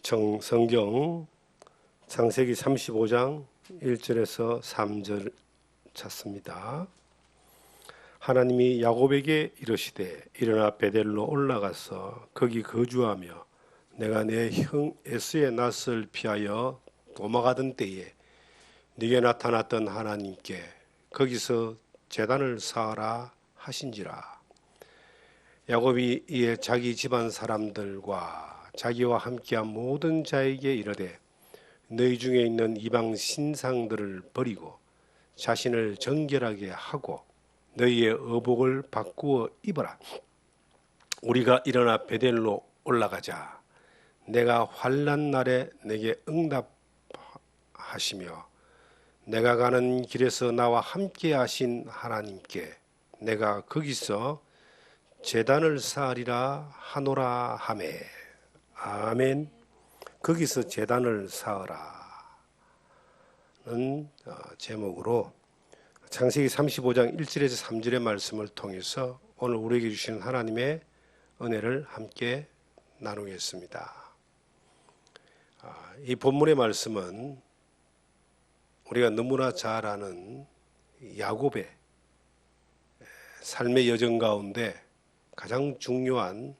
성경 창세기 35장 1절에서 3절 찾습니다. 하나님이 야곱에게 이르시되 일어나 베델로 올라가서 거기 거주하며 내가 내 형 에서의 낯을 피하여 도망하던 때에 네게 나타났던 하나님께 거기서 제단을 쌓으라 하신지라. 야곱이 이에 자기 집안 사람들과 자기와 함께한 모든 자에게 이르되 너희 중에 있는 이방 신상들을 버리고 자신을 정결하게 하고 너희의 의복을 바꾸어 입어라. 우리가 일어나 베델로 올라가자. 내가 환난 날에 내게 응답하시며 내가 가는 길에서 나와 함께 하신 하나님께 내가 거기서 제단을 쌓으리라 하노라 하매. 아멘. 거기서 제단을 쌓으라는 제목으로 창세기 35장 1절에서 3절의 말씀을 통해서 오늘 우리에게 주시는 하나님의 은혜를 함께 나누겠습니다. 이 본문의 말씀은 우리가 너무나 잘 아는 야곱의 삶의 여정 가운데 가장 중요한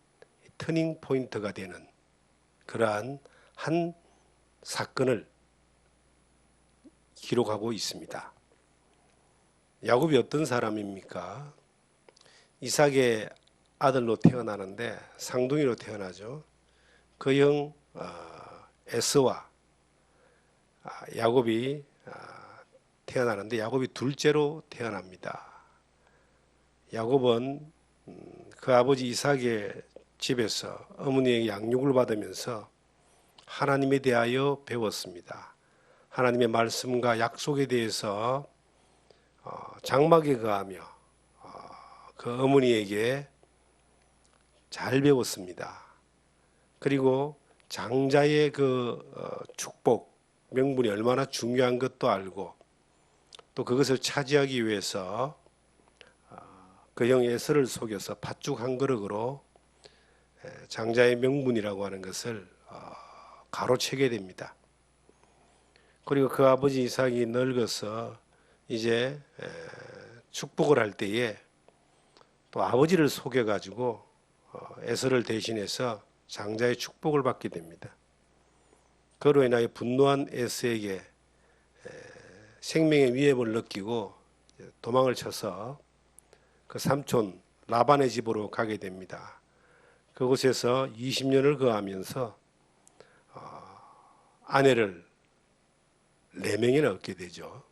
터닝 포인트가 되는 그러한 한 사건을 기록하고 있습니다. 야곱이 어떤 사람입니까? 이삭의 아들로 태어나는데 쌍둥이로 태어나죠. 그 형 에서와 야곱이 태어나는데 야곱이 둘째로 태어납니다. 야곱은 그 아버지 이삭의 집에서 어머니에게 양육을 받으면서 하나님에 대하여 배웠습니다. 하나님의 말씀과 약속에 대해서 장막에 거하며 그 어머니에게 잘 배웠습니다. 그리고 장자의 그 축복, 명분이 얼마나 중요한 것도 알고 또 그것을 차지하기 위해서 그 형 에서를 속여서 팥죽 한 그릇으로 장자의 명분이라고 하는 것을 가로채게 됩니다. 그리고 그 아버지 이삭이 늙어서 이제 축복을 할 때에 또 아버지를 속여가지고 에서를 대신해서 장자의 축복을 받게 됩니다. 그로 인하여 분노한 에서에게 생명의 위협을 느끼고 도망을 쳐서 그 삼촌 라반의 집으로 가게 됩니다. 그곳에서 20년을 거하면서 아내를 4명이나 얻게 되죠.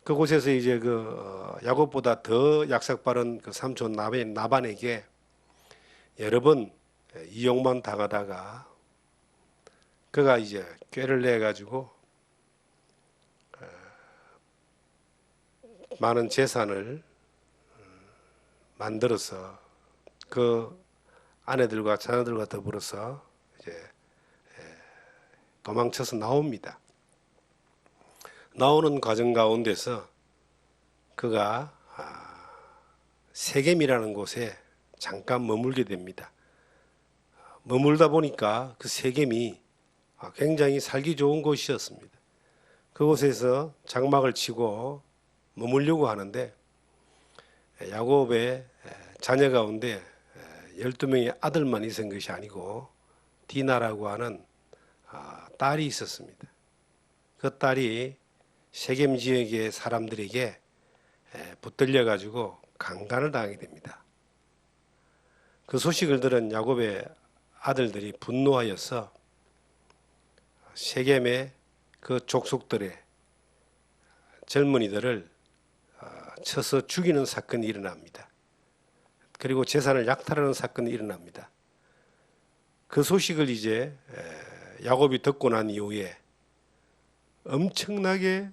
그곳에서 이제 야곱보다 더 약삭빠른 그 삼촌 나반에게 여러 번 이용만 당하다가 그가 이제 꾀를 내 가지고 많은 재산을 만들어서 그 아내들과 자녀들과 더불어서 이제 도망쳐서 나옵니다. 나오는 과정 가운데서 그가 세겜이라는 곳에 잠깐 머물게 됩니다. 머물다 보니까 그 세겜이 굉장히 살기 좋은 곳이었습니다. 그곳에서 장막을 치고 머물려고 하는데 야곱의 자녀 가운데 12명의 아들만 있은 것이 아니고 디나라고 하는 딸이 있었습니다. 그 딸이 세겜 지역의 사람들에게 붙들려 가지고 강간을 당하게 됩니다. 그 소식을 들은 야곱의 아들들이 분노하여서 세겜의 그 족속들의 젊은이들을 쳐서 죽이는 사건이 일어납니다. 그리고 재산을 약탈하는 사건이 일어납니다. 그 소식을 이제 야곱이 듣고 난 이후에 엄청나게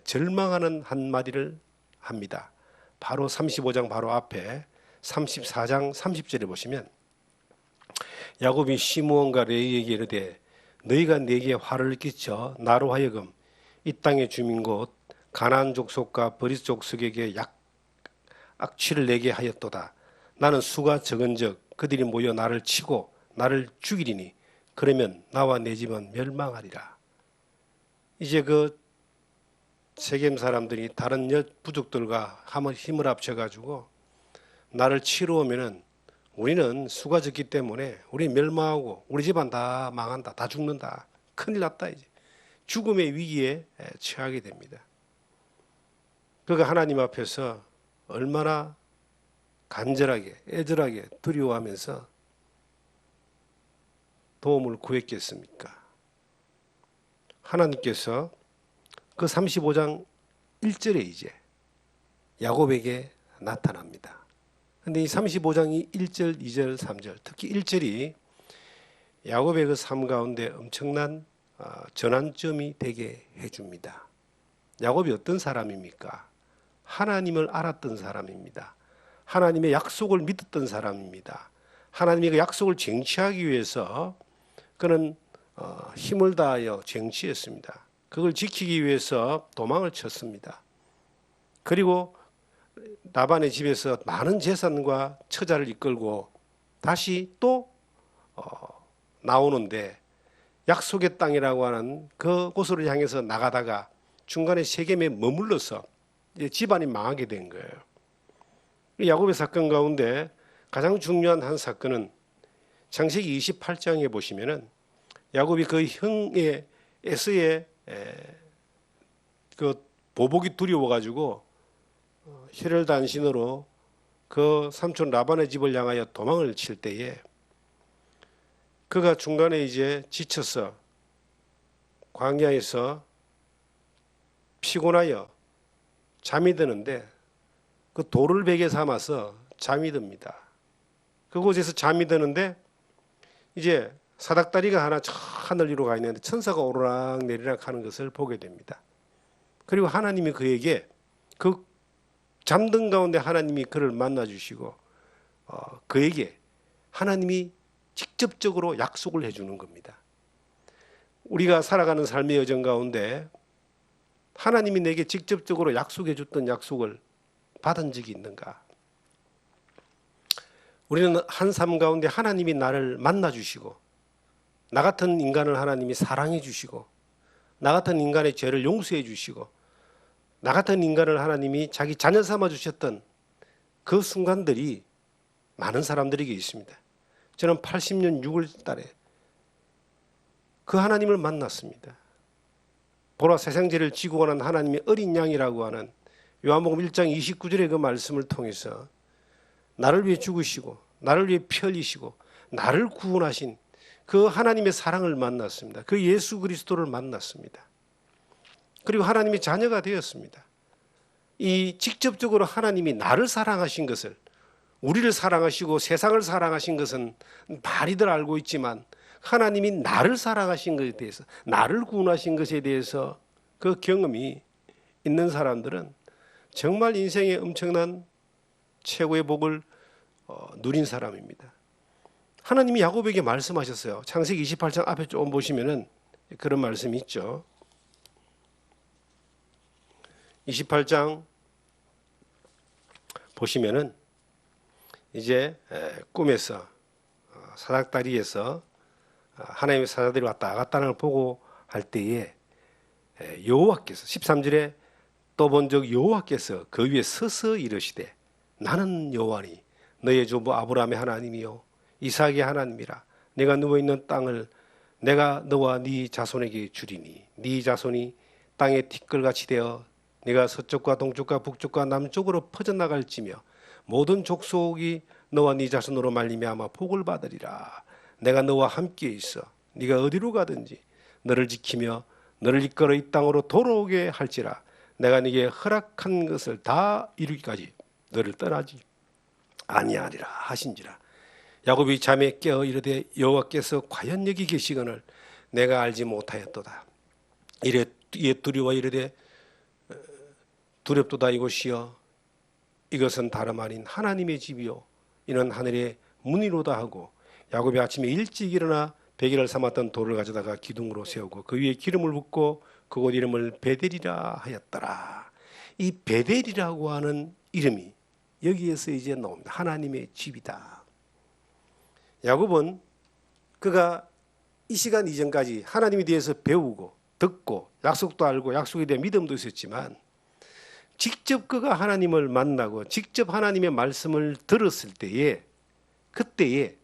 절망하는 한마디를 합니다. 바로 35장 바로 앞에 34장 30절에 보시면 야곱이 시므온과 레위에게 이르되 너희가 내게 화를 끼쳐 나로 하여금 이 땅의 주민 곧 가나안 족속과 브리스 족속에게 악취를 내게 하였도다. 나는 수가 적은즉 그들이 모여 나를 치고 나를 죽이리니 그러면 나와 내 집은 멸망하리라. 이제 그 세겜 사람들이 다른 부족들과 한번 힘을 합쳐가지고 나를 치러 오면은 우리는 수가 적기 때문에 우리 멸망하고 우리 집안 다 망한다, 다 죽는다, 큰일 났다. 이제 죽음의 위기에 처하게 됩니다. 그가 하나님 앞에서 얼마나 간절하게 애절하게 두려워하면서 도움을 구했겠습니까? 하나님께서 그 35장 1절에 이제 야곱에게 나타납니다. 근데 이 35장이 1절, 2절, 3절, 특히 1절이 야곱의 그 삶 가운데 엄청난 전환점이 되게 해줍니다. 야곱이 어떤 사람입니까? 하나님을 알았던 사람입니다. 하나님의 약속을 믿었던 사람입니다. 하나님의 그 약속을 쟁취하기 위해서 그는 힘을 다하여 쟁취했습니다. 그걸 지키기 위해서 도망을 쳤습니다. 그리고 라반의 집에서 많은 재산과 처자를 이끌고 다시 또 나오는데 약속의 땅이라고 하는 그곳으로 향해서 나가다가 중간에 세겜에 머물러서 집안이 망하게 된 거예요. 야곱의 사건 가운데 가장 중요한 한 사건은 창세기 28장에 보시면은 야곱이 그 형의 에서의 그 보복이 두려워가지고 혈혈단신으로 그 삼촌 라반의 집을 향하여 도망을 칠 때에 그가 중간에 이제 지쳐서 광야에서 피곤하여 잠이 드는데 그 돌을 베개 삼아서 잠이 듭니다. 그곳에서 잠이 드는데 이제 사닥다리가 하나 저 하늘 위로 가 있는데 천사가 오르락 내리락 하는 것을 보게 됩니다. 그리고 하나님이 그에게 그 잠든 가운데 하나님이 그를 만나 주시고 그에게 하나님이 직접적으로 약속을 해주는 겁니다. 우리가 살아가는 삶의 여정 가운데 하나님이 내게 직접적으로 약속해 줬던 약속을 받은 적이 있는가? 우리는 한 삶 가운데 하나님이 나를 만나 주시고 나 같은 인간을 하나님이 사랑해 주시고 나 같은 인간의 죄를 용서해 주시고 나 같은 인간을 하나님이 자기 자녀 삼아 주셨던 그 순간들이 많은 사람들에게 있습니다. 저는 80년 6월 달에 그 하나님을 만났습니다. 보라 세상죄를 지고 가는 하나님의 어린 양이라고 하는 요한복음 1장 29절의 그 말씀을 통해서 나를 위해 죽으시고 나를 위해 피 흘리시고 나를 구원하신 그 하나님의 사랑을 만났습니다. 그 예수 그리스도를 만났습니다. 그리고 하나님의 자녀가 되었습니다. 이 직접적으로 하나님이 나를 사랑하신 것을 우리를 사랑하시고 세상을 사랑하신 것은 많이들 알고 있지만 하나님이 나를 사랑하신 것에 대해서 나를 구원하신 것에 대해서 그 경험이 있는 사람들은 정말 인생의 엄청난 최고의 복을 누린 사람입니다. 하나님이 야곱에게 말씀하셨어요. 창세기 28장 앞에 좀 보시면은 그런 말씀이 있죠. 28장 보시면은 이제 꿈에서 사닥다리에서 하나님의 사자들이 왔다 갔다는 걸 보고 할 때에 여호와께서 13절에 또 본 적 여호와께서 그 위에 서서 이르시되 나는 여호와니 너의 조부 아브라함의 하나님이요 이삭의 하나님이라. 내가 누워있는 땅을 내가 너와 네 자손에게 주리니 네 자손이 땅의 티끌같이 되어 네가 서쪽과 동쪽과 북쪽과 남쪽으로 퍼져나갈지며 모든 족속이 너와 네 자손으로 말미암아 복을 받으리라. 내가 너와 함께 있어 네가 어디로 가든지 너를 지키며 너를 이끌어 이 땅으로 돌아오게 할지라. 내가 네게 허락한 것을 다 이루기까지 너를 떠나지 아니하리라 하신지라. 야곱이 잠에 깨어 이르되 여호와께서 과연 여기 계시거늘 내가 알지 못하였도다. 이에 두려워 이르되 두렵도다. 이곳이여 이것은 다름 아닌 하나님의 집이요 이는 하늘의 문이로다 하고 야곱이 아침에 일찍 일어나 베개를 삼았던 돌을 가져다가 기둥으로 세우고 그 위에 기름을 붓고 그곳 이름을 베델이라 하였더라. 이 베델이라고 하는 이름이 여기에서 이제 나옵니다. 하나님의 집이다. 야곱은 그가 이 시간 이전까지 하나님에 대해서 배우고 듣고 약속도 알고 약속에 대한 믿음도 있었지만 직접 그가 하나님을 만나고 직접 하나님의 말씀을 들었을 때에 그때에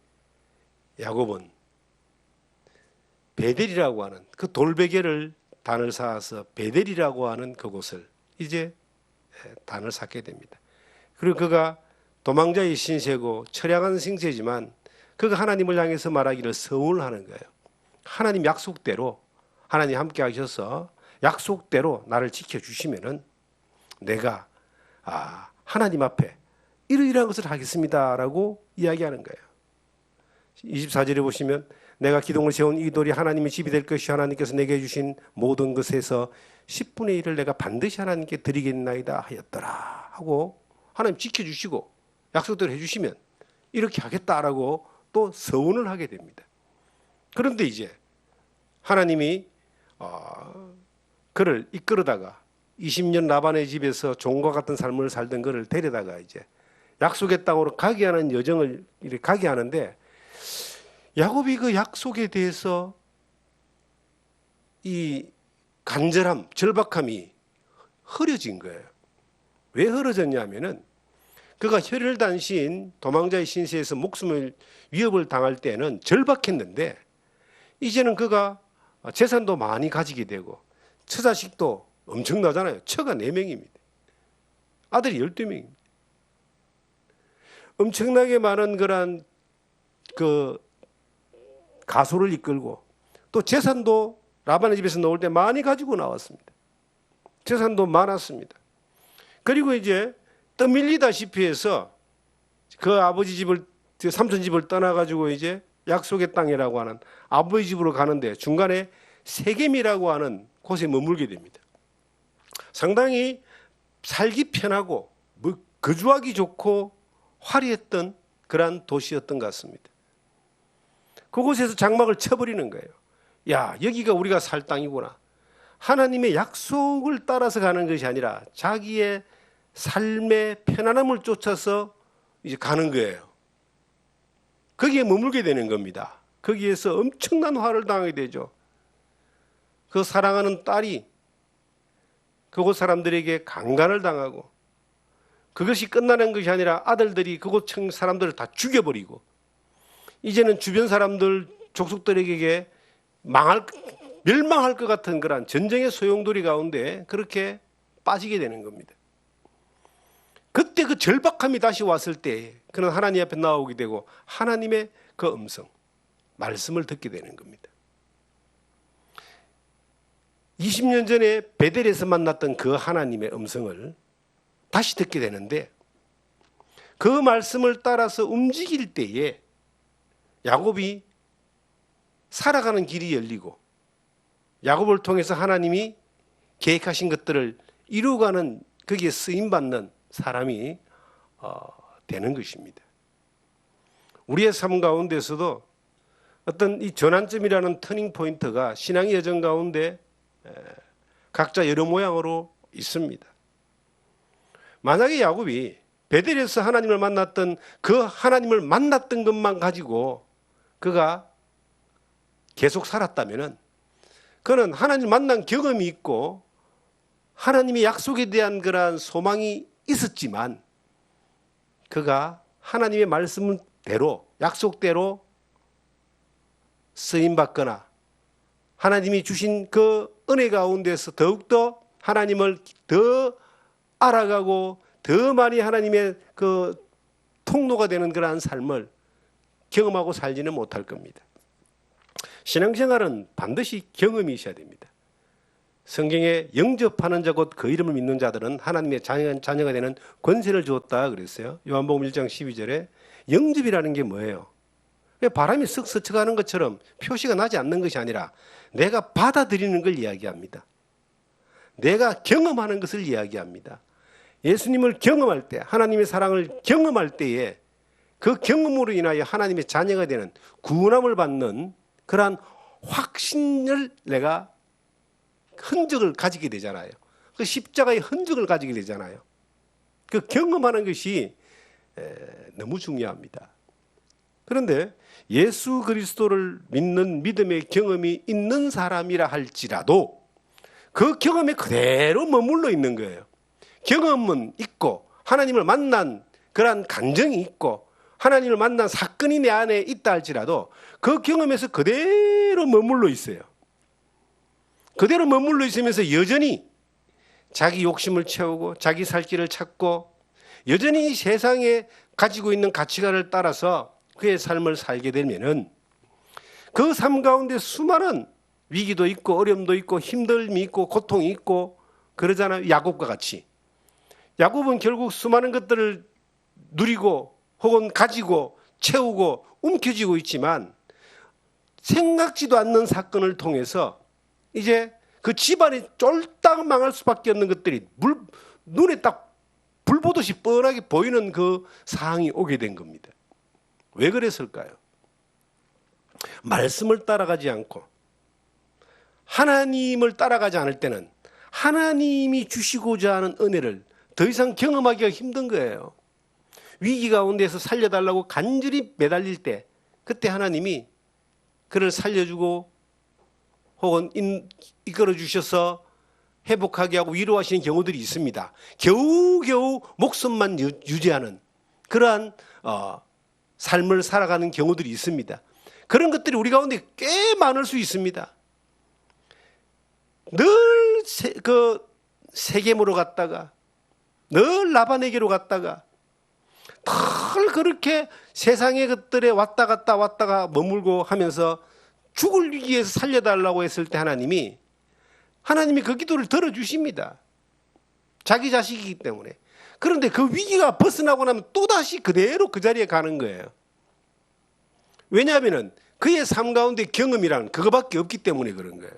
야곱은 베델이라고 하는 그 돌베개를 단을 쌓아서 베델이라고 하는 그곳을 이제 단을 쌓게 됩니다. 그리고 그가 도망자의 신세고 처량한 생세지만 그가 하나님을 향해서 말하기를 서원을 하는 거예요. 하나님 약속대로 하나님 함께 하셔서 약속대로 나를 지켜주시면은 내가 하나님 앞에 이러이러한 것을 하겠습니다라고 이야기하는 거예요. 24절에 보시면 내가 기둥을 세운 이 돌이 하나님의 집이 될 것이 하나님께서 내게 주신 모든 것에서 10분의 1을 내가 반드시 하나님께 드리겠나이다 하였더라 하고 하나님 지켜주시고 약속대로 해주시면 이렇게 하겠다라고 또 서원을 하게 됩니다. 그런데 이제 하나님이 그를 이끌어다가 20년 라반의 집에서 종과 같은 삶을 살던 그를 데려다가 이제 약속의 땅으로 가게 하는 여정을 이렇게 가게 하는데 야곱이 그 약속에 대해서 이 간절함, 절박함이 흐려진 거예요. 왜 흐려졌냐면은 그가 혈혈단신 도망자의 신세에서 목숨을 위협을 당할 때는 절박했는데 이제는 그가 재산도 많이 가지게 되고 처자식도 엄청나잖아요. 처가 4명입니다. 아들이 12명입니다. 엄청나게 많은 그런 그 가소를 이끌고 또 재산도 라반의 집에서 나올 때 많이 가지고 나왔습니다. 재산도 많았습니다. 그리고 이제 떠밀리다시피 해서 그 아버지 집을 삼촌 집을 떠나가지고 이제 약속의 땅이라고 하는 아버지 집으로 가는데 중간에 세겜이라고 하는 곳에 머물게 됩니다. 상당히 살기 편하고 거주하기 좋고 화려했던 그러한 도시였던 것 같습니다. 그곳에서 장막을 쳐버리는 거예요. 야, 여기가 우리가 살 땅이구나. 하나님의 약속을 따라서 가는 것이 아니라 자기의 삶의 편안함을 쫓아서 이제 가는 거예요. 거기에 머물게 되는 겁니다. 거기에서 엄청난 화를 당하게 되죠. 그 사랑하는 딸이 그곳 사람들에게 강간을 당하고 그것이 끝나는 것이 아니라 아들들이 그곳 사람들을 다 죽여버리고 이제는 주변 사람들 족속들에게 멸망할 것 같은 그런 전쟁의 소용돌이 가운데 그렇게 빠지게 되는 겁니다. 그때 그 절박함이 다시 왔을 때 그는 하나님 앞에 나오게 되고 하나님의 그 음성, 말씀을 듣게 되는 겁니다. 20년 전에 베델에서 만났던 그 하나님의 음성을 다시 듣게 되는데 그 말씀을 따라서 움직일 때에 야곱이 살아가는 길이 열리고 야곱을 통해서 하나님이 계획하신 것들을 이루어가는 거기에 쓰임받는 사람이 되는 것입니다. 우리의 삶 가운데서도 어떤 이 전환점이라는 터닝 포인트가 신앙의 여정 가운데 각자 여러 모양으로 있습니다. 만약에 야곱이 베델에서 하나님을 만났던 그 하나님을 만났던 것만 가지고 그가 계속 살았다면은 그는 하나님을 만난 경험이 있고 하나님의 약속에 대한 그러한 소망이 있었지만 그가 하나님의 말씀대로 약속대로 쓰임받거나 하나님이 주신 그 은혜 가운데서 더욱더 하나님을 더 알아가고 더 많이 하나님의 그 통로가 되는 그러한 삶을 경험하고 살지는 못할 겁니다. 신앙생활은 반드시 경험이 있어야 됩니다. 성경에 영접하는 자 곧 그 이름을 믿는 자들은 하나님의 자녀가 되는 권세를 주었다 그랬어요. 요한복음 1장 12절에 영접이라는 게 뭐예요? 바람이 쓱 스쳐가는 것처럼 표시가 나지 않는 것이 아니라 내가 받아들이는 걸 이야기합니다. 내가 경험하는 것을 이야기합니다. 예수님을 경험할 때 하나님의 사랑을 경험할 때에 그 경험으로 인하여 하나님의 자녀가 되는 구원함을 받는 그러한 확신을 내가 흔적을 가지게 되잖아요. 그 십자가의 흔적을 가지게 되잖아요. 그 경험하는 것이 너무 중요합니다. 그런데 예수 그리스도를 믿는 믿음의 경험이 있는 사람이라 할지라도 그 경험에 그대로 머물러 있는 거예요. 경험은 있고 하나님을 만난 그러한 감정이 있고 하나님을 만난 사건이 내 안에 있다 할지라도 그 경험에서 그대로 머물러 있어요. 그대로 머물러 있으면서 여전히 자기 욕심을 채우고 자기 살 길을 찾고 여전히 세상에 가지고 있는 가치관을 따라서 그의 삶을 살게 되면은 그 삶 가운데 수많은 위기도 있고 어려움도 있고 힘듦이 있고 고통이 있고 그러잖아요. 야곱과 같이. 야곱은 결국 수많은 것들을 누리고 혹은 가지고 채우고 움켜쥐고 있지만 생각지도 않는 사건을 통해서 이제 그 집안이 쫄딱 망할 수밖에 없는 것들이 눈에 딱 불 보듯이 뻔하게 보이는 그 상황이 오게 된 겁니다. 왜 그랬을까요? 말씀을 따라가지 않고 하나님을 따라가지 않을 때는 하나님이 주시고자 하는 은혜를 더 이상 경험하기가 힘든 거예요. 위기 가운데서 살려달라고 간절히 매달릴 때 그때 하나님이 그를 살려주고 혹은 이끌어 주셔서 회복하게 하고 위로하시는 경우들이 있습니다. 겨우겨우 목숨만 유지하는 그러한 삶을 살아가는 경우들이 있습니다. 그런 것들이 우리 가운데 꽤 많을 수 있습니다. 늘 세겜으로 갔다가 늘 라반에게로 갔다가 늘 그렇게 세상의 것들에 왔다 갔다가 머물고 하면서 죽을 위기에서 살려달라고 했을 때 하나님이 그 기도를 들어주십니다. 자기 자식이기 때문에. 그런데 그 위기가 벗어나고 나면 또다시 그대로 그 자리에 가는 거예요. 왜냐하면 그의 삶 가운데 경험이란 그거밖에 없기 때문에 그런 거예요.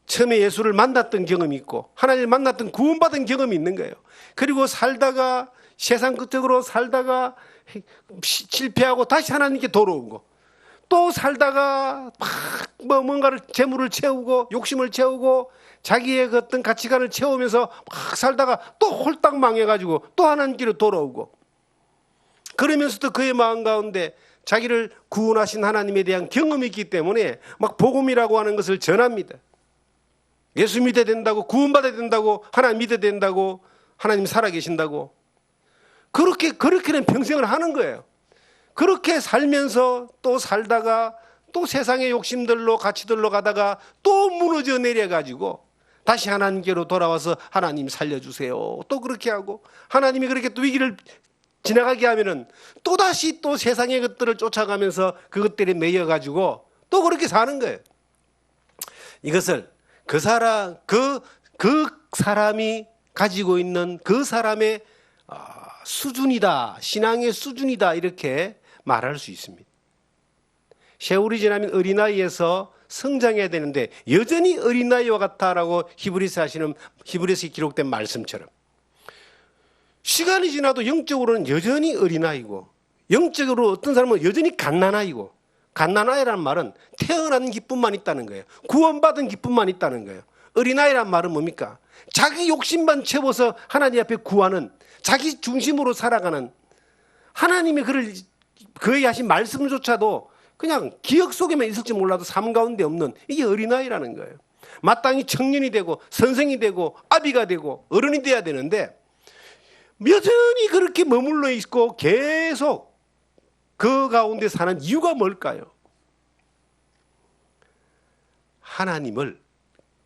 처음에 예수를 만났던 경험이 있고 하나님을 만났던 구원받은 경험이 있는 거예요. 그리고 살다가 세상 끝으로 살다가 실패하고 다시 하나님께 돌아온 거. 또 살다가 막 뭔가를 재물을 채우고 욕심을 채우고 자기의 어떤 가치관을 채우면서 막 살다가 또 홀딱 망해가지고 또 하나님께로 돌아오고 그러면서도 그의 마음 가운데 자기를 구원하신 하나님에 대한 경험이 있기 때문에 막 복음이라고 하는 것을 전합니다. 예수 믿어야 된다고 구원받아야 된다고 하나님 믿어야 된다고 하나님 살아계신다고 그렇게는 평생을 하는 거예요. 그렇게 살면서 또 살다가 또 세상의 욕심들로 가치들로 가다가 또 무너져 내려가지고 다시 하나님께로 돌아와서 하나님 살려주세요. 또 그렇게 하고 하나님이 그렇게 또 위기를 지나가게 하면은 또다시 또 세상의 것들을 쫓아가면서 그것들에 매여가지고 또 그렇게 사는 거예요. 이것을 그 사람이 가지고 있는 그 사람의 수준이다, 신앙의 수준이다 이렇게 말할 수 있습니다. 세월이 지나면 어린아이에서 성장해야 되는데 여전히 어린아이와 같다라고 히브리서에 기록된 말씀처럼 시간이 지나도 영적으로는 여전히 어린아이고 영적으로 어떤 사람은 여전히 갓난아이고 갓난아이라는 말은 태어난 기쁨만 있다는 거예요. 구원받은 기쁨만 있다는 거예요. 어린아이란 말은 뭡니까? 자기 욕심만 채워서 하나님 앞에 구하는 자기 중심으로 살아가는 하나님의 그의 하신 말씀조차도 그냥 기억 속에만 있을지 몰라도 삶 가운데 없는 이게 어린아이라는 거예요. 마땅히 청년이 되고 선생이 되고 아비가 되고 어른이 돼야 되는데 여전히 그렇게 머물러 있고 계속 그 가운데 사는 이유가 뭘까요? 하나님을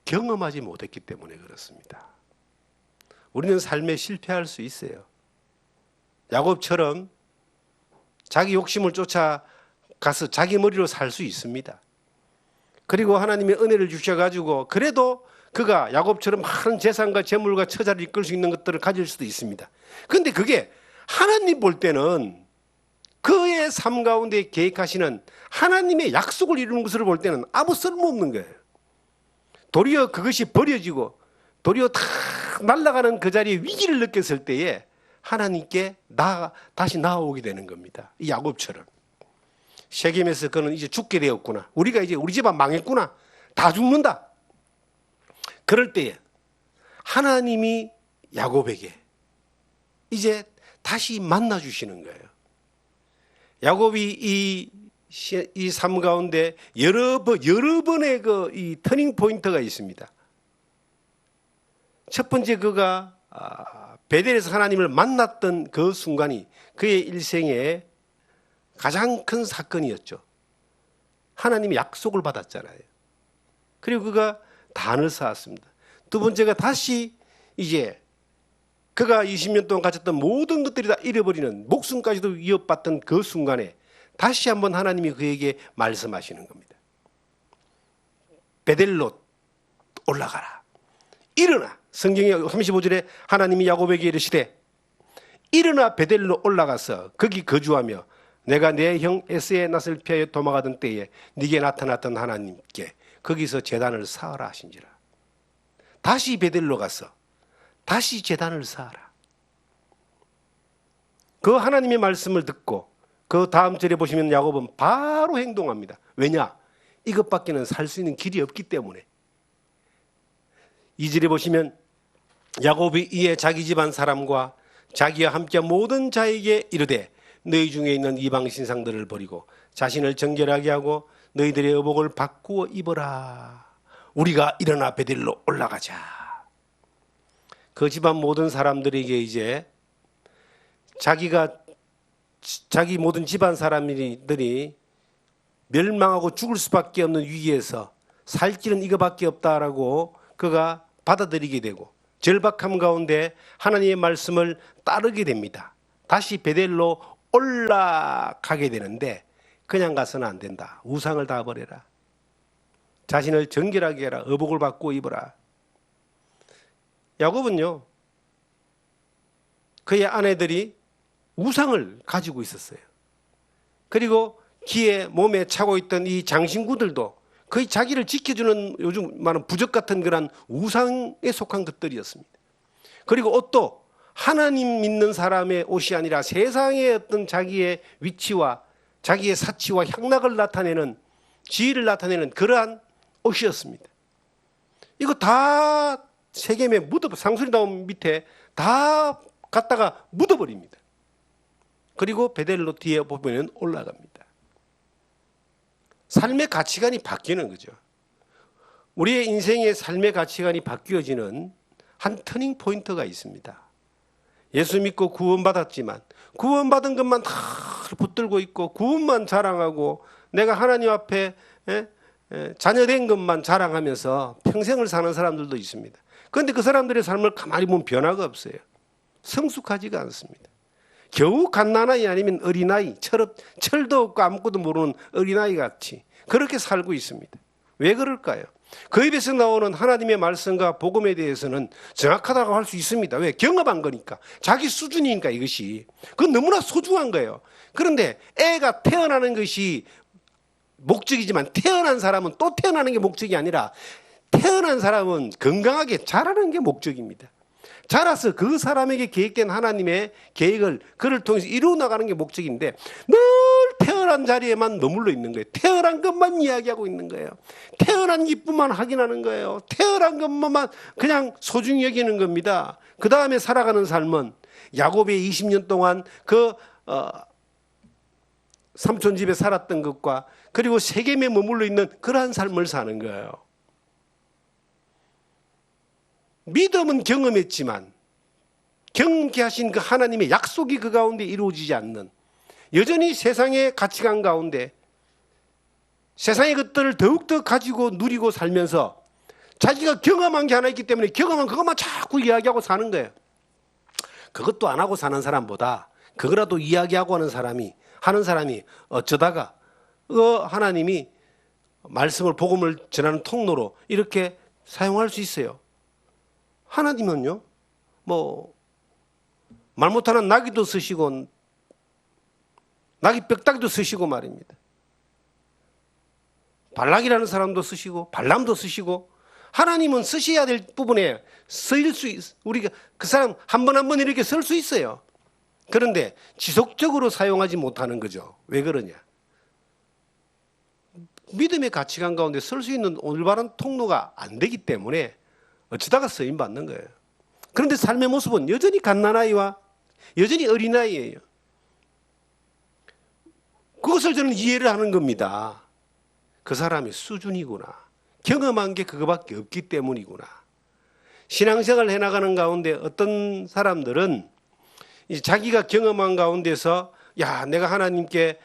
경험하지 못했기 때문에 그렇습니다. 우리는 삶에 실패할 수 있어요. 야곱처럼 자기 욕심을 쫓아가서 자기 머리로 살 수 있습니다. 그리고 하나님의 은혜를 주셔가지고 그래도 그가 야곱처럼 많은 재산과 재물과 처자를 이끌 수 있는 것들을 가질 수도 있습니다. 그런데 그게 하나님 볼 때는 그의 삶 가운데 계획하시는 하나님의 약속을 이루는 것을 볼 때는 아무 쓸모없는 거예요. 도리어 그것이 버려지고 도리어 다 날아가는 그 자리에 위기를 느꼈을 때에 하나님께 다시 나아오게 되는 겁니다. 이 야곱처럼. 세겜에서 그는 이제 죽게 되었구나. 우리 집안 망했구나. 다 죽는다. 그럴 때에 하나님이 야곱에게 이제 다시 만나 주시는 거예요. 야곱이 이 삶 가운데 여러 번의 이 터닝 포인트가 있습니다. 첫 번째, 그가 베델에서 하나님을 만났던 그 순간이 그의 일생의 가장 큰 사건이었죠. 하나님이 약속을 받았잖아요. 그리고 그가 단을 쌓았습니다. 두 번째가 다시 이제 그가 20년 동안 가졌던 모든 것들이 다 잃어버리는, 목숨까지도 위협받던 그 순간에 다시 한번 하나님이 그에게 말씀하시는 겁니다. 베델로 올라가라. 일어나. 성경의 35절에 하나님이 야곱에게 이르시되 일어나 베델로 올라가서 거기 거주하며 내가 내 형 에스의 낯을 피하여 도망하던 때에 네게 나타났던 하나님께 거기서 제단을 쌓으라 하신지라. 다시 베델로 가서 다시 제단을 쌓아라. 그 하나님의 말씀을 듣고 그 다음 절에 보시면 야곱은 바로 행동합니다. 왜냐? 이것밖에는 살 수 있는 길이 없기 때문에. 2절에 보시면 야곱이 이에 자기 집안 사람과 자기와 함께 모든 자에게 이르되 너희 중에 있는 이방 신상들을 버리고 자신을 정결하게 하고 너희들의 의복을 바꾸어 입어라. 우리가 일어나 베델로 올라가자. 그 집안 모든 사람들에게 이제 자기 모든 집안 사람들이 멸망하고 죽을 수밖에 없는 위기에서 살 길은 이거밖에 없다라고 그가 받아들이게 되고 절박함 가운데 하나님의 말씀을 따르게 됩니다. 다시 베델로 올라가게 되는데 그냥 가서는 안 된다. 우상을 다 버려라. 자신을 정결하게 해라. 의복을 바꾸어 입어라. 야곱은요, 그의 아내들이 우상을 가지고 있었어요. 그리고 귀에 몸에 차고 있던 이 장신구들도 거의 자기를 지켜주는 요즘 많은 부적 같은 그런 우상에 속한 것들이었습니다. 그리고 옷도 하나님 믿는 사람의 옷이 아니라 세상의 어떤 자기의 위치와 자기의 사치와 향락을 나타내는, 지위를 나타내는 그러한 옷이었습니다. 이거 다 세겜에 상수리 나온 밑에 다 갖다가 묻어버립니다. 그리고 베델로 뒤에 보면 올라갑니다. 삶의 가치관이 바뀌는 거죠. 우리의 인생의 삶의 가치관이 바뀌어지는 한 터닝 포인트가 있습니다. 예수 믿고 구원받았지만 구원받은 것만 다 붙들고 있고 구원만 자랑하고 내가 하나님 앞에 자녀된 것만 자랑하면서 평생을 사는 사람들도 있습니다. 그런데 그 사람들의 삶을 가만히 보면 변화가 없어요. 성숙하지가 않습니다. 겨우 갓난아이 아니면 어린아이, 철도 없고 아무것도 모르는 어린아이 같이 그렇게 살고 있습니다. 왜 그럴까요? 그 입에서 나오는 하나님의 말씀과 복음에 대해서는 정확하다고 할 수 있습니다. 왜? 경험한 거니까. 자기 수준이니까 이것이. 그건 너무나 소중한 거예요. 그런데 애가 태어나는 것이 목적이지만 태어난 사람은 또 태어나는 게 목적이 아니라 태어난 사람은 건강하게 자라는 게 목적입니다. 자라서 그 사람에게 계획된 하나님의 계획을 그를 통해서 이루어 나가는 게 목적인데 늘 태어난 자리에만 머물러 있는 거예요. 태어난 것만 이야기하고 있는 거예요. 태어난 기쁨만 확인하는 거예요. 태어난 것만 그냥 소중히 여기는 겁니다. 그 다음에 살아가는 삶은 야곱의 20년 동안 그 삼촌 집에 살았던 것과 그리고 세겜에 머물러 있는 그러한 삶을 사는 거예요. 믿음은 경험했지만 경험케 하신 그 하나님의 약속이 그 가운데 이루어지지 않는, 여전히 세상의 가치관 가운데 세상의 것들을 더욱더 가지고 누리고 살면서 자기가 경험한 게 하나 있기 때문에 경험한 그것만 자꾸 이야기하고 사는 거예요. 그것도 안 하고 사는 사람보다 그거라도 이야기하고 하는 사람이 어쩌다가 하나님이 말씀을, 복음을 전하는 통로로 이렇게 사용할 수 있어요. 하나님은요, 말 못하는 나귀도 쓰시고 나귀 뼈다귀도 쓰시고 말입니다. 발락이라는 사람도 쓰시고 발람도 쓰시고, 하나님은 쓰셔야 될 부분에 우리가 그 사람 한 번 한 번 이렇게 쓸 수 있어요. 그런데 지속적으로 사용하지 못하는 거죠. 왜 그러냐? 믿음의 가치관 가운데 쓸 수 있는 올바른 통로가 안 되기 때문에 어쩌다가 쓰임 받는 거예요. 그런데 삶의 모습은 여전히 갓난아이와 여전히 어린아이예요. 그것을 저는 이해를 하는 겁니다. 그 사람의 수준이구나. 경험한 게 그거밖에 없기 때문이구나. 신앙생활을 해나가는 가운데 어떤 사람들은 이제 자기가 경험한 가운데서 야, 내가 하나님께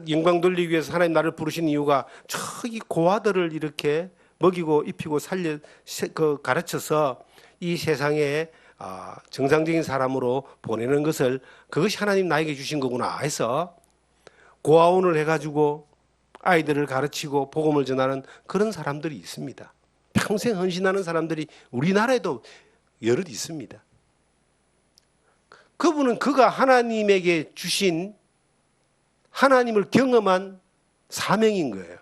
영광 돌리기 위해서 하나님 나를 부르신 이유가 저기 고아들을 이렇게 먹이고 입히고 가르쳐서 이 세상에 정상적인 사람으로 보내는 것을 그것이 하나님 나에게 주신 거구나 해서 고아원을 해가지고 아이들을 가르치고 복음을 전하는 그런 사람들이 있습니다. 평생 헌신하는 사람들이 우리나라에도 여럿 있습니다. 그분은 그가 하나님에게 주신 하나님을 경험한 사명인 거예요.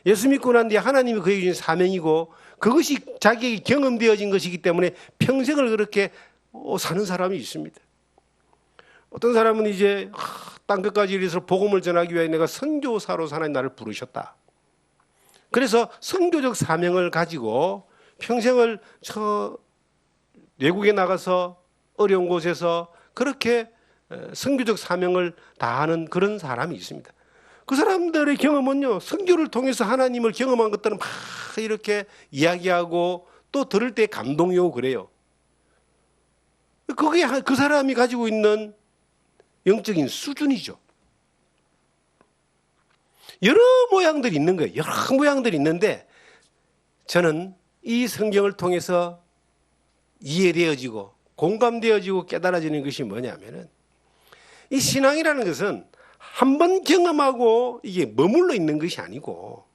예수 믿고 난 뒤에 하나님이 그에게 주신 사명이고 그것이 자기에게 경험되어진 것이기 때문에 평생을 그렇게 사는 사람이 있습니다. 어떤 사람은 이제 땅끝까지 이르러서 복음을 전하기 위해 내가 선교사로 하나님 나를 부르셨다. 그래서 선교적 사명을 가지고 평생을 외국에 나가서 어려운 곳에서 그렇게 선교적 사명을 다하는 그런 사람이 있습니다. 그 사람들의 경험은요, 선교를 통해서 하나님을 경험한 것들은 막 이렇게 이야기하고 또 들을 때 감동이 오고 그래요. 그게 그 사람이 가지고 있는 영적인 수준이죠. 여러 모양들이 있는 거예요. 여러 모양들이 있는데 저는 이 성경을 통해서 이해되어지고 공감되어지고 깨달아지는 것이 뭐냐면은 이 신앙이라는 것은 한 번 경험하고 이게 머물러 있는 것이 아니고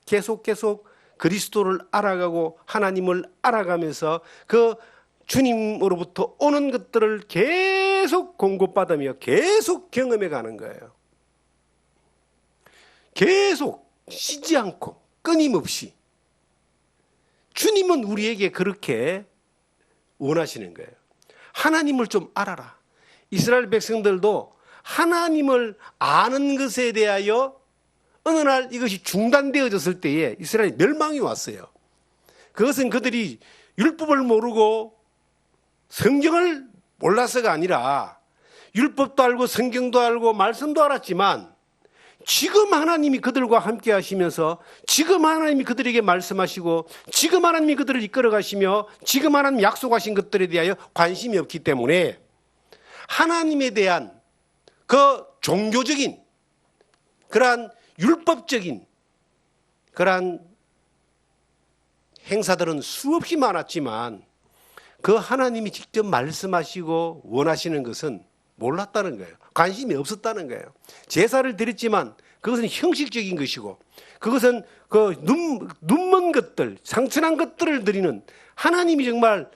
계속 그리스도를 알아가고 하나님을 알아가면서 그 주님으로부터 오는 것들을 계속 공급받으며 계속 경험해 가는 거예요. 계속 쉬지 않고 끊임없이. 주님은 우리에게 그렇게 원하시는 거예요. 하나님을 좀 알아라. 이스라엘 백성들도 하나님을 아는 것에 대하여 어느 날 이것이 중단되어졌을 때에 이스라엘 멸망이 왔어요. 그것은 그들이 율법을 모르고 성경을 몰라서가 아니라 율법도 알고 성경도 알고 말씀도 알았지만 지금 하나님이 그들과 함께 하시면서 지금 하나님이 그들에게 말씀하시고 지금 하나님이 그들을 이끌어 가시며 지금 하나님 약속하신 것들에 대하여 관심이 없기 때문에 하나님에 대한 그 종교적인 그러한 율법적인 그러한 행사들은 수없이 많았지만 그 하나님이 직접 말씀하시고 원하시는 것은 몰랐다는 거예요. 관심이 없었다는 거예요. 제사를 드렸지만 그것은 형식적인 것이고 그것은 그 눈먼 것들, 상처난 것들을 드리는 하나님이 정말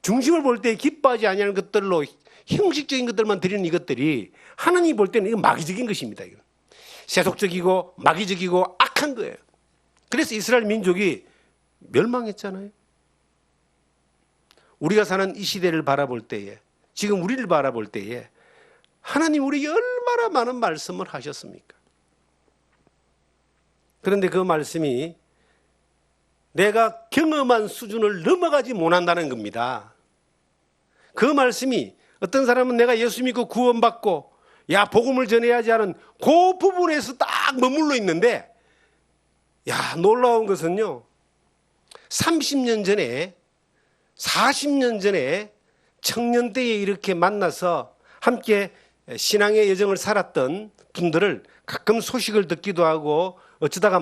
중심을 볼 때 기뻐하지 아니하는 것들로 형식적인 것들만 드리는 이것들이 하나님이 볼 때는 이건 마귀적인 것입니다. 이건. 세속적이고 마귀적이고 악한 거예요. 그래서 이스라엘 민족이 멸망했잖아요. 우리가 사는 이 시대를 바라볼 때에 지금 우리를 바라볼 때에 하나님 우리에게 얼마나 많은 말씀을 하셨습니까? 그런데 그 말씀이 내가 경험한 수준을 넘어가지 못한다는 겁니다. 그 말씀이 어떤 사람은 내가 예수 믿고 구원받고 야 복음을 전해야지 하는 그 부분에서 딱 머물러 있는데 야 놀라운 것은요 30년 전에 40년 전에 청년 때에 이렇게 만나서 함께 신앙의 여정을 살았던 분들을 가끔 소식을 듣기도 하고 어쩌다가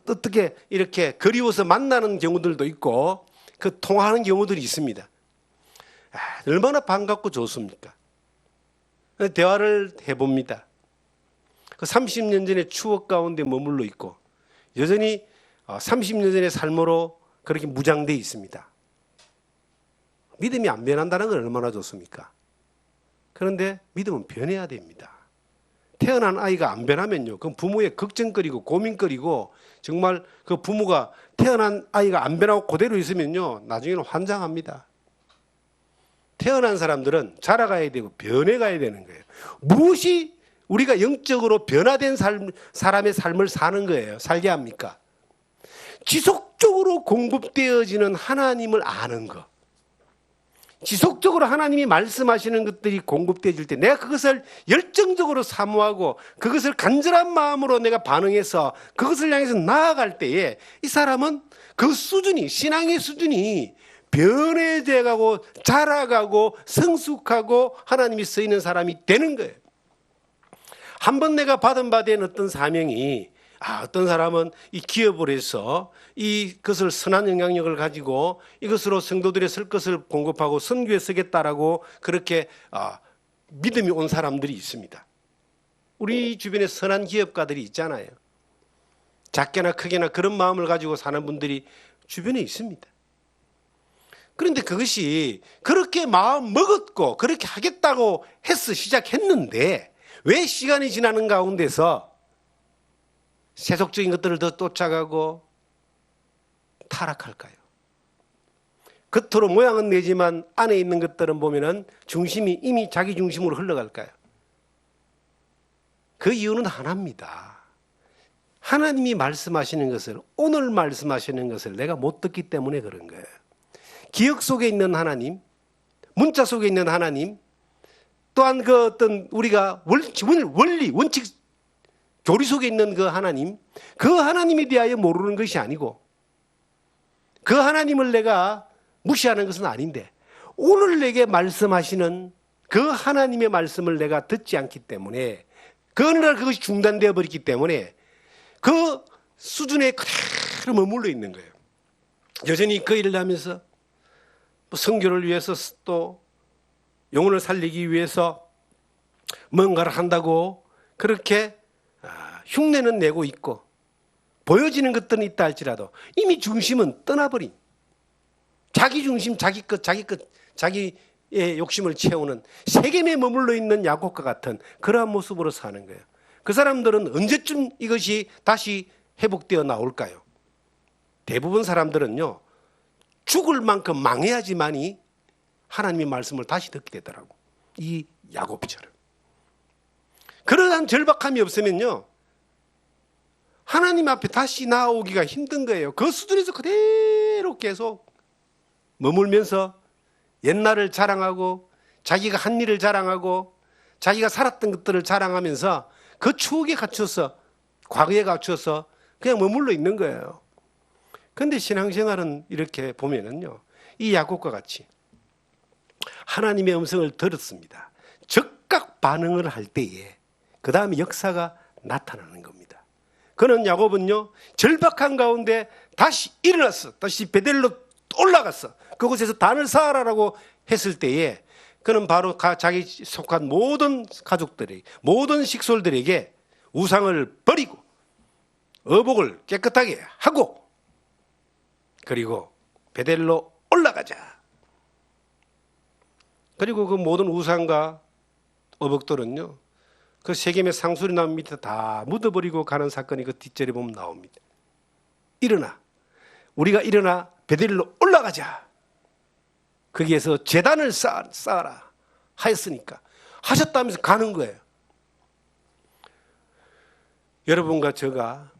어떻게 이렇게 그리워서 만나는 경우들도 있고 그 통화하는 경우들이 있습니다. 얼마나 반갑고 좋습니까? 대화를 해봅니다. 그 30년 전의 추억 가운데 머물러 있고 여전히 30년 전의 삶으로 그렇게 무장되어 있습니다. 믿음이 안 변한다는 건 얼마나 좋습니까? 그런데 믿음은 변해야 됩니다. 태어난 아이가 안 변하면요, 그건 부모의 걱정거리고 고민거리고 정말 그 부모가 태어난 아이가 안 변하고 그대로 있으면요, 나중에는 환장합니다. 태어난 사람들은 자라가야 되고 변해가야 되는 거예요. 무엇이 우리가 영적으로 변화된 사람의 삶을 사는 거예요? 살게 합니까? 지속적으로 공급되어지는 하나님을 아는 것. 지속적으로 하나님이 말씀하시는 것들이 공급되어질 때 내가 그것을 열정적으로 사모하고 그것을 간절한 마음으로 내가 반응해서 그것을 향해서 나아갈 때에 이 사람은 그 수준이, 신앙의 수준이 변해져 가고 자라가고 성숙하고 하나님이 쓰이는 사람이 되는 거예요. 한번 내가 받은 바 된 어떤 사명이 어떤 사람은 이 기업을 해서 이것을 선한 영향력을 가지고 이것으로 성도들의 쓸 것을 공급하고 선교에 쓰겠다라고 그렇게 믿음이 온 사람들이 있습니다. 우리 주변에 선한 기업가들이 있잖아요. 작게나 크게나 그런 마음을 가지고 사는 분들이 주변에 있습니다. 그런데 그것이 그렇게 마음 먹었고 그렇게 하겠다고 해서 시작했는데 왜 시간이 지나는 가운데서 세속적인 것들을 더 쫓아가고 타락할까요? 겉으로 모양은 내지만 안에 있는 것들은 보면은 중심이 이미 자기 중심으로 흘러갈까요? 그 이유는 하나입니다. 하나님이 말씀하시는 것을, 오늘 말씀하시는 것을 내가 못 듣기 때문에 그런 거예요. 기억 속에 있는 하나님, 문자 속에 있는 하나님, 또한 그 어떤 우리가 원리, 원칙, 교리 속에 있는 그 하나님, 그 하나님에 대하여 모르는 것이 아니고 그 하나님을 내가 무시하는 것은 아닌데 오늘 내게 말씀하시는 그 하나님의 말씀을 내가 듣지 않기 때문에 그 어느 날 그것이 중단되어 버렸기 때문에 그 수준에 그대로 머물러 있는 거예요. 여전히 그 일을 하면서 선교를 위해서 또 영혼을 살리기 위해서 뭔가를 한다고 그렇게 흉내는 내고 있고 보여지는 것들은 있다 할지라도 이미 중심은 떠나버린 자기 중심, 자기 것, 자기의 욕심을 채우는 세겜에 머물러 있는 야곱과 같은 그러한 모습으로 사는 거예요. 그 사람들은 언제쯤 이것이 다시 회복되어 나올까요? 대부분 사람들은요, 죽을 만큼 망해야지만이 하나님의 말씀을 다시 듣게 되더라고. 이 야곱처럼. 그러한 절박함이 없으면요, 하나님 앞에 다시 나오기가 힘든 거예요. 그 수준에서 그대로 계속 머물면서 옛날을 자랑하고 자기가 한 일을 자랑하고 자기가 살았던 것들을 자랑하면서 그 추억에 갇혀서 과거에 갇혀서 그냥 머물러 있는 거예요. 그런데 신앙생활은 이렇게 보면은요, 이 야곱과 같이 하나님의 음성을 들었습니다. 즉각 반응을 할 때에 그 다음에 역사가 나타나는 겁니다. 그는 야곱은요, 절박한 가운데 다시 일어났어. 다시 베델로 올라갔어. 그곳에서 단을 쌓아라라고 했을 때에 그는 바로 자기 속한 모든 가족들에게, 모든 식솔들에게 우상을 버리고 어복을 깨끗하게 하고 그리고 베델로 올라가자. 그리고 그 모든 우상과 어복들은요, 그 세겜의 상수리 나무 밑에 다 묻어버리고 가는 사건이 그 뒷절에 보면 나옵니다. 우리가 일어나 베델로 올라가자. 거기에서 제단을 쌓아라 하였으니까 하셨다면서 가는 거예요. 여러분과 제가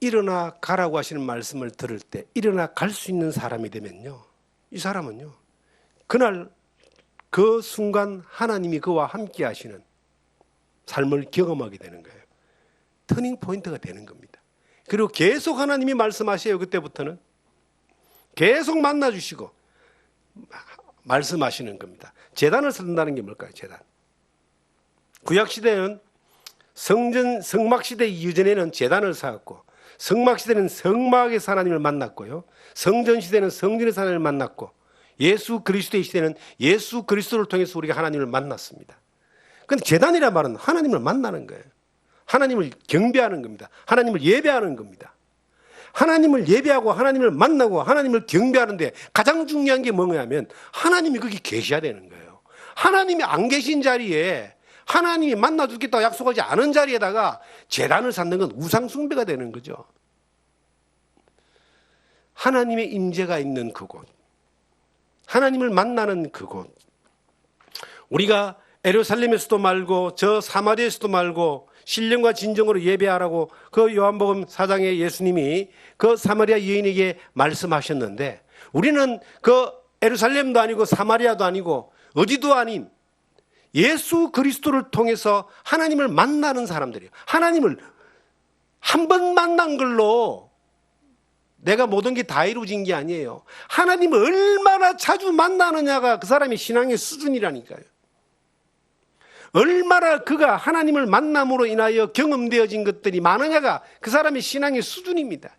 일어나 가라고 하시는 말씀을 들을 때 일어나 갈 수 있는 사람이 되면요, 이 사람은요, 그날 그 순간 하나님이 그와 함께 하시는 삶을 경험하게 되는 거예요. 터닝 포인트가 되는 겁니다. 그리고 계속 하나님이 말씀하셔요. 그때부터는 계속 만나주시고 말씀하시는 겁니다. 제단을 쌓는다는 게 뭘까요? 제단. 구약시대는 성막시대 이전에는 제단을 쌓았고, 성막시대는 성막에서 하나님을 만났고요, 성전시대는 성전에서 하나님을 만났고, 예수 그리스도의 시대는 예수 그리스도를 통해서 우리가 하나님을 만났습니다. 그런데 제단이란 말은 하나님을 만나는 거예요. 하나님을 경배하는 겁니다. 하나님을 예배하는 겁니다. 하나님을 예배하고 하나님을 만나고 하나님을 경배하는데 가장 중요한 게 뭐냐면 하나님이 거기 계셔야 되는 거예요. 하나님이 안 계신 자리에, 하나님이 만나 주겠다고 약속하지 않은 자리에다가 제단을 쌓는 건 우상 숭배가 되는 거죠. 하나님의 임재가 있는 그곳, 하나님을 만나는 그곳, 우리가 예루살렘에서도 말고 저 사마리아에서도 말고 신령과 진정으로 예배하라고 그 요한복음 4장에 예수님이 그 사마리아 여인에게 말씀하셨는데, 우리는 그 예루살렘도 아니고 사마리아도 아니고 어디도 아닌 예수 그리스도를 통해서 하나님을 만나는 사람들이에요. 하나님을 한 번 만난 걸로 내가 모든 게 다 이루어진 게 아니에요. 하나님을 얼마나 자주 만나느냐가 그 사람의 신앙의 수준이라니까요. 얼마나 그가 하나님을 만남으로 인하여 경험되어진 것들이 많으냐가 그 사람의 신앙의 수준입니다.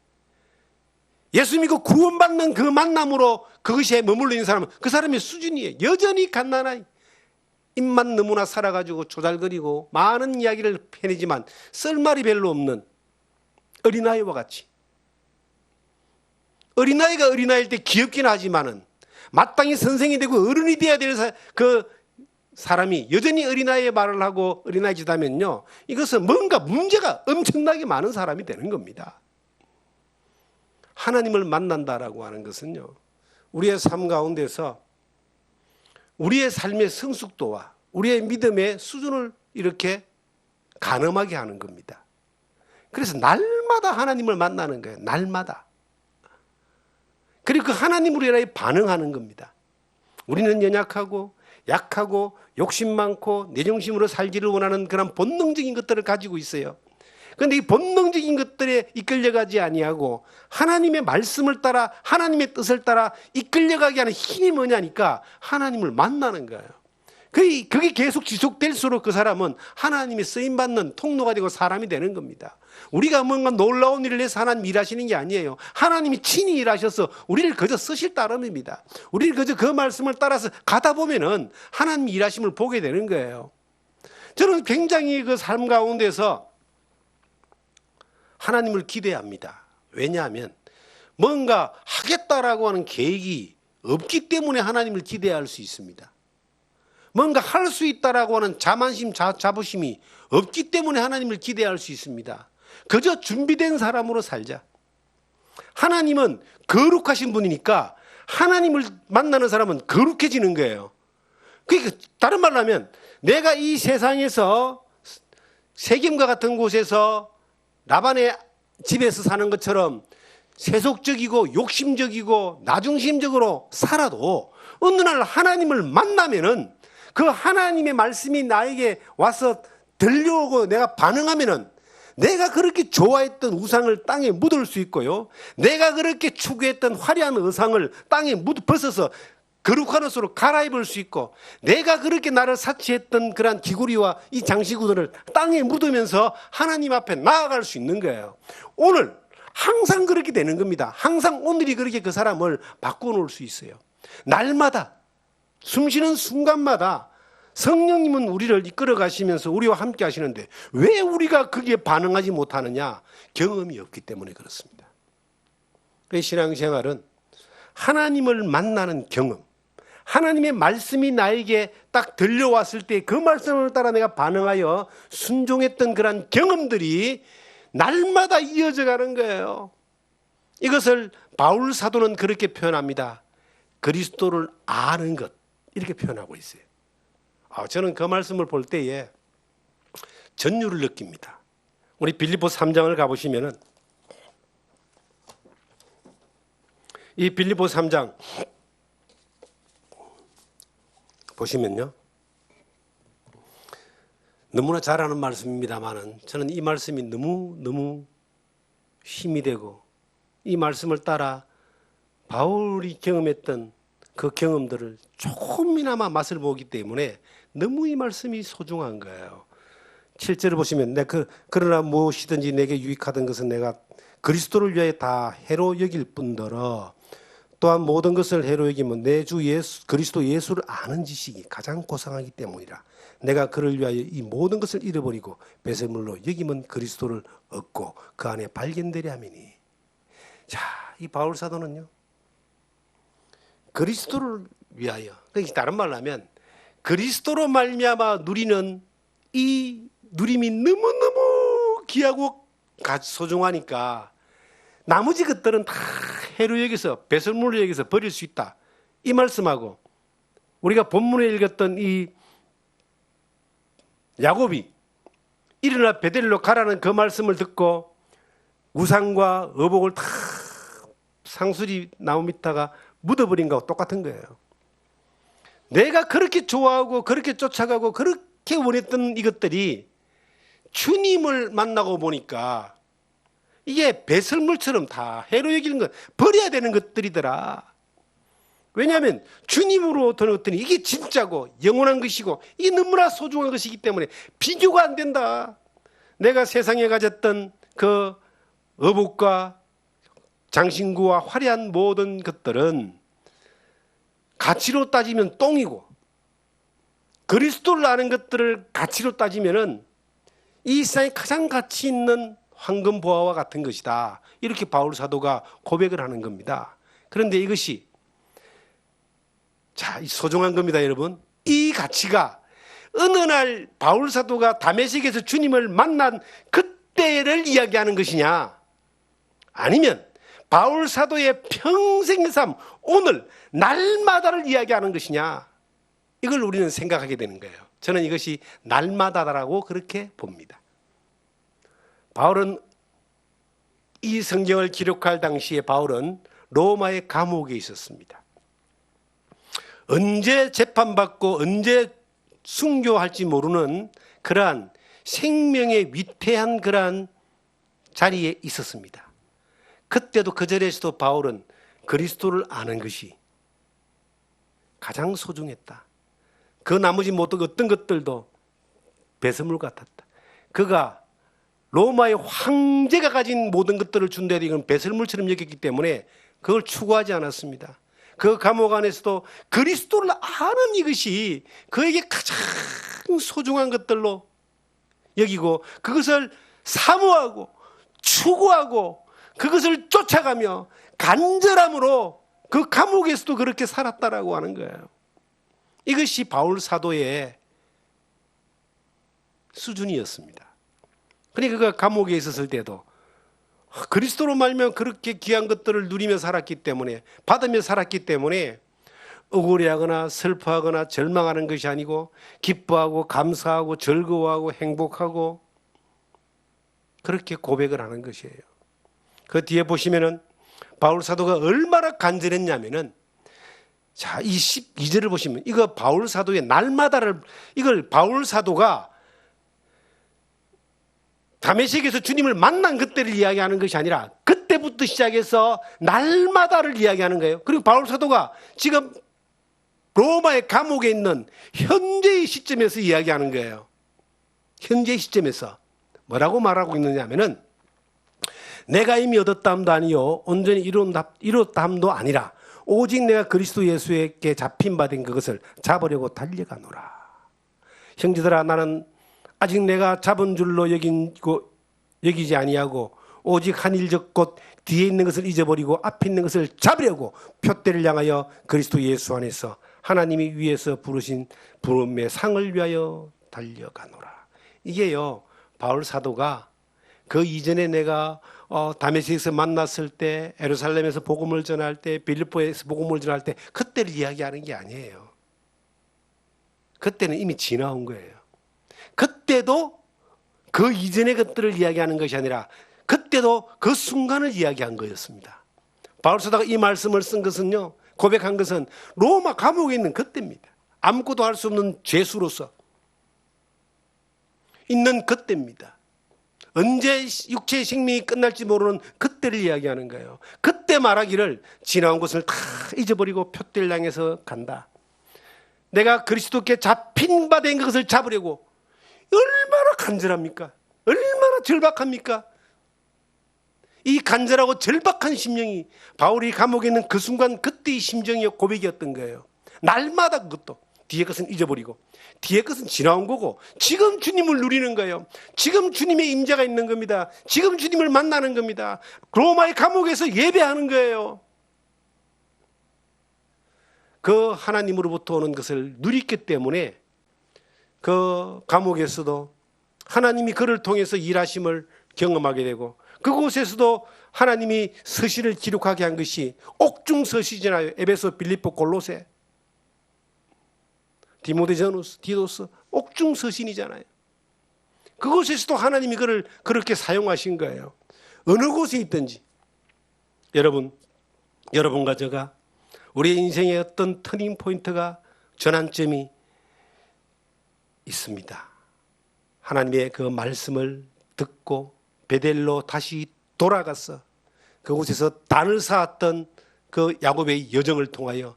예수 믿고 구원받는 그 만남으로 그것에 머물러 있는 사람은 그 사람의 수준이에요. 여전히 갓난아이, 입만 너무나 살아가지고 조잘거리고 많은 이야기를 해내지만 쓸말이 별로 없는 어린아이와 같이, 어린아이가 어린아이일 때 귀엽긴 하지만은 마땅히 선생이 되고 어른이 되어야 될 그 사람이 여전히 어린아이의 말을 하고 어린아이 짓 하면요, 이것은 뭔가 문제가 엄청나게 많은 사람이 되는 겁니다. 하나님을 만난다라고 하는 것은요, 우리의 삶 가운데서 우리의 삶의 성숙도와 우리의 믿음의 수준을 이렇게 가늠하게 하는 겁니다. 그래서 날마다 하나님을 만나는 거예요. 날마다. 그리고 그 하나님으로 인하여 반응하는 겁니다. 우리는 연약하고 약하고 욕심 많고 내 중심으로 살기를 원하는 그런 본능적인 것들을 가지고 있어요. 그런데 이 본능적인 것들에 이끌려가지 아니하고 하나님의 말씀을 따라 하나님의 뜻을 따라 이끌려가게 하는 힘이 뭐냐니까 하나님을 만나는 거예요. 그게 계속 지속될수록 그 사람은 하나님의 쓰임받는 통로가 되고 사람이 되는 겁니다. 우리가 뭔가 놀라운 일을 해서 하나님 일하시는 게 아니에요. 하나님이 친히 일하셔서 우리를 그저 쓰실 따름입니다. 우리를 그저 그 말씀을 따라서 가다 보면은 하나님 일하심을 보게 되는 거예요. 저는 굉장히 그 삶 가운데서 하나님을 기대합니다. 왜냐하면 뭔가 하겠다라고 하는 계획이 없기 때문에 하나님을 기대할 수 있습니다. 뭔가 할 수 있다라고 하는 자만심, 자부심이 없기 때문에 하나님을 기대할 수 있습니다. 그저 준비된 사람으로 살자. 하나님은 거룩하신 분이니까 하나님을 만나는 사람은 거룩해지는 거예요. 그러니까 다른 말로 하면 내가 이 세상에서 세겜과 같은 곳에서 라반의 집에서 사는 것처럼 세속적이고 욕심적이고 나중심적으로 살아도 어느 날 하나님을 만나면은 그 하나님의 말씀이 나에게 와서 들려오고 내가 반응하면은 내가 그렇게 좋아했던 우상을 땅에 묻을 수 있고요, 내가 그렇게 추구했던 화려한 의상을 땅에 벗어서 거룩한 옷으로 갈아입을 수 있고, 내가 그렇게 나를 사치했던 그러한 기구리와 이 장식구들을 땅에 묻으면서 하나님 앞에 나아갈 수 있는 거예요. 오늘 항상 그렇게 되는 겁니다. 항상 오늘이 그렇게 그 사람을 바꿔놓을 수 있어요. 날마다 숨쉬는 순간마다 성령님은 우리를 이끌어 가시면서 우리와 함께 하시는데 왜 우리가 거기에 반응하지 못하느냐? 경험이 없기 때문에 그렇습니다. 그 신앙생활은 하나님을 만나는 경험, 하나님의 말씀이 나에게 딱 들려왔을 때 그 말씀을 따라 내가 반응하여 순종했던 그런 경험들이 날마다 이어져 가는 거예요. 이것을 바울 사도는 그렇게 표현합니다. 그리스도를 아는 것, 이렇게 표현하고 있어요. 저는 그 말씀을 볼 때에 전율을 느낍니다. 우리 빌립보 3장을 가보시면은 이 빌립보 3장 보시면요, 너무나 잘 아는 말씀입니다만은 저는 이 말씀이 너무 힘이 되고 이 말씀을 따라 바울이 경험했던 그 경험들을 조금이나마 맛을 보기 때문에 너무 이 말씀이 소중한 거예요. 7절을 보시면 그러나 무엇이든지 내게 유익하던 것은 내가 그리스도를 위하여 다 해로 여길 뿐더러 또한 모든 것을 해로 여기면 내 주 예수 그리스도 예수를 아는 지식이 가장 고상하기 때문이라. 내가 그를 위하여 이 모든 것을 잃어버리고 배설물로 여기면 그리스도를 얻고 그 안에 발견되려 함이니. 자, 이 바울 사도는요, 그리스도를 위하여, 그러니까 다른 말로 하면 그리스도로 말미암아 누리는 이 누림이 너무너무 귀하고 소중하니까 나머지 것들은 다 해로 여기서 배설물로 여기서 버릴 수 있다, 이 말씀하고 우리가 본문에 읽었던 이 야곱이 일어나 베델로 가라는 그 말씀을 듣고 우상과 의복을 다 상수리 나무 밑다가 묻어버린 거하고 똑같은 거예요. 내가 그렇게 좋아하고 그렇게 쫓아가고 그렇게 원했던 이것들이 주님을 만나고 보니까 이게 배설물처럼 다 해로 여기는 것, 버려야 되는 것들이더라. 왜냐하면 주님으로 도는 것들이 이게 진짜고 영원한 것이고 이게 너무나 소중한 것이기 때문에 비교가 안 된다. 내가 세상에 가졌던 그 의복과 장신구와 화려한 모든 것들은 가치로 따지면 똥이고, 그리스도를 아는 것들을 가치로 따지면은 이 세상에 가장 가치 있는 황금 보화와 같은 것이다. 이렇게 바울 사도가 고백을 하는 겁니다. 그런데 이것이 자, 소중한 겁니다, 여러분. 이 가치가 어느 날 바울 사도가 다메섹에서 주님을 만난 그때를 이야기하는 것이냐, 아니면 바울 사도의 평생의 삶, 오늘 날마다를 이야기하는 것이냐, 이걸 우리는 생각하게 되는 거예요. 저는 이것이 날마다라고 그렇게 봅니다. 바울은 이 성경을 기록할 당시에 바울은 로마의 감옥에 있었습니다. 언제 재판받고 언제 순교할지 모르는 그러한 생명의 위태한 그러한 자리에 있었습니다. 그때도 그 자리에서도 바울은 그리스도를 아는 것이 가장 소중했다. 그 나머지 모든 어떤 것들도 배설물 같았다. 그가 로마의 황제가 가진 모든 것들을 준다 해도 이건 배설물처럼 여겼기 때문에 그걸 추구하지 않았습니다. 그 감옥 안에서도 그리스도를 아는 이것이 그에게 가장 소중한 것들로 여기고 그것을 사모하고 추구하고 그것을 쫓아가며 간절함으로 그 감옥에서도 그렇게 살았다라고 하는 거예요. 이것이 바울 사도의 수준이었습니다. 그러니까 그가 감옥에 있었을 때도 그리스도로 말면 그렇게 귀한 것들을 누리며 살았기 때문에, 받으며 살았기 때문에 억울해하거나 슬퍼하거나 절망하는 것이 아니고 기뻐하고 감사하고 즐거워하고 행복하고 그렇게 고백을 하는 것이에요. 그 뒤에 보시면은 바울 사도가 얼마나 간절했냐면은, 자, 이 12절을 보시면 이거 바울 사도의 날마다를, 이걸 바울 사도가 다메섹에서 주님을 만난 그때를 이야기하는 것이 아니라 그때부터 시작해서 날마다를 이야기하는 거예요. 그리고 바울 사도가 지금 로마의 감옥에 있는 현재의 시점에서 이야기하는 거예요. 현재의 시점에서 뭐라고 말하고 있느냐 하면은, 내가 이미 얻었다함도 아니요 온전히 이뤘다함도 아니라 오직 내가 그리스도 예수에게 잡힌 바 된 그것을 잡으려고 달려가노라. 형제들아, 나는 아직 내가 잡은 줄로 여기지 아니하고 오직 한 일적 곧 뒤에 있는 것을 잊어버리고 앞에 있는 것을 잡으려고 표대를 향하여 그리스도 예수 안에서 하나님이 위에서 부르신 부름의 상을 위하여 달려가노라. 이게요, 바울 사도가 그 이전에 내가 다메섹에서 만났을 때, 예루살렘에서 복음을 전할 때, 빌립보에서 복음을 전할 때 그때를 이야기하는 게 아니에요. 그때는 이미 지나온 거예요. 그때도 그 이전의 것들을 이야기하는 것이 아니라 그때도 그 순간을 이야기한 거였습니다. 바울 사도가 이 말씀을 쓴 것은요, 고백한 것은 로마 감옥에 있는 그때입니다. 아무것도 할 수 없는 죄수로서 있는 그때입니다. 언제 육체의 생명이 끝날지 모르는 그때를 이야기하는 거예요. 그때 말하기를 지나온 것을 다 잊어버리고 표대를 향해서 간다. 내가 그리스도께 잡힌 바 된 것을 잡으려고 얼마나 간절합니까? 얼마나 절박합니까? 이 간절하고 절박한 심령이 바울이 감옥에 있는 그 순간 그때의 심정이 고백이었던 거예요. 날마다 그것도 뒤에 것은 잊어버리고 뒤에 것은 지나온 거고 지금 주님을 누리는 거예요. 지금 주님의 임재가 있는 겁니다. 지금 주님을 만나는 겁니다. 로마의 감옥에서 예배하는 거예요. 그 하나님으로부터 오는 것을 누렸기 때문에 그 감옥에서도 하나님이 그를 통해서 일하심을 경험하게 되고, 그곳에서도 하나님이 서신을 기록하게 한 것이 옥중 서신이잖아요. 에베소, 빌립보, 골로새, 디모데전후서, 디도서, 옥중 서신이잖아요. 그곳에서도 하나님이 그를 그렇게 사용하신 거예요. 어느 곳에 있든지 여러분과 제가 우리의 인생에 어떤 터닝 포인트가 전환점이 있습니다. 하나님의 그 말씀을 듣고 베델로 다시 돌아가서 그곳에서 단을 쌓았던 그 야곱의 여정을 통하여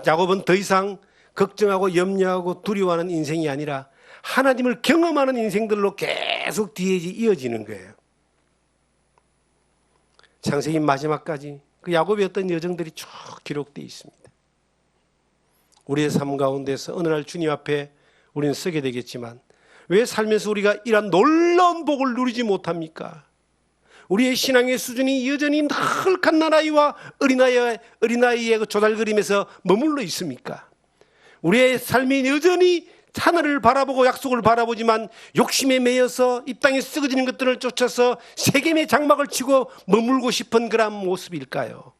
야곱은 더 이상 걱정하고 염려하고 두려워하는 인생이 아니라 하나님을 경험하는 인생들로 계속 뒤에 이어지는 거예요. 창세기 마지막까지 그 야곱의 어떤 여정들이 쭉 기록되어 있습니다. 우리의 삶 가운데서 어느 날 주님 앞에 우리는 서게 되겠지만 왜 살면서 우리가 이러한 놀라운 복을 누리지 못합니까? 우리의 신앙의 수준이 여전히 늘 갓난아이와 어린아이의 그 조달그림에서 머물러 있습니까? 우리의 삶이 여전히 하늘을 바라보고 약속을 바라보지만 욕심에 매여서 이 땅에 썩어지는 것들을 쫓아서 세겜의 장막을 치고 머물고 싶은 그런 모습일까요?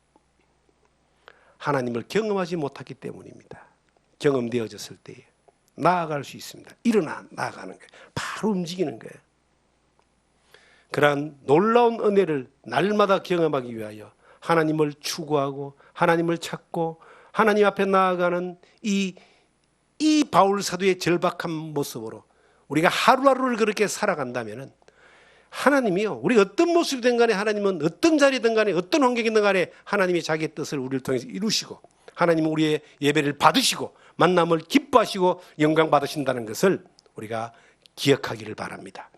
하나님을 경험하지 못했기 때문입니다. 경험되어졌을 때에 나아갈 수 있습니다. 나아가는 거예요. 바로 움직이는 거예요. 그러한 놀라운 은혜를 날마다 경험하기 위하여 하나님을 추구하고 하나님을 찾고 하나님 앞에 나아가는 이 바울 사도의 절박한 모습으로 우리가 하루하루를 그렇게 살아간다면 하나님이요, 우리 어떤 모습이든 간에 하나님은 어떤 자리든 간에 어떤 환경이든 간에 하나님이 자기의 뜻을 우리를 통해서 이루시고 하나님은 우리의 예배를 받으시고 만남을 기뻐하시고 영광 받으신다는 것을 우리가 기억하기를 바랍니다.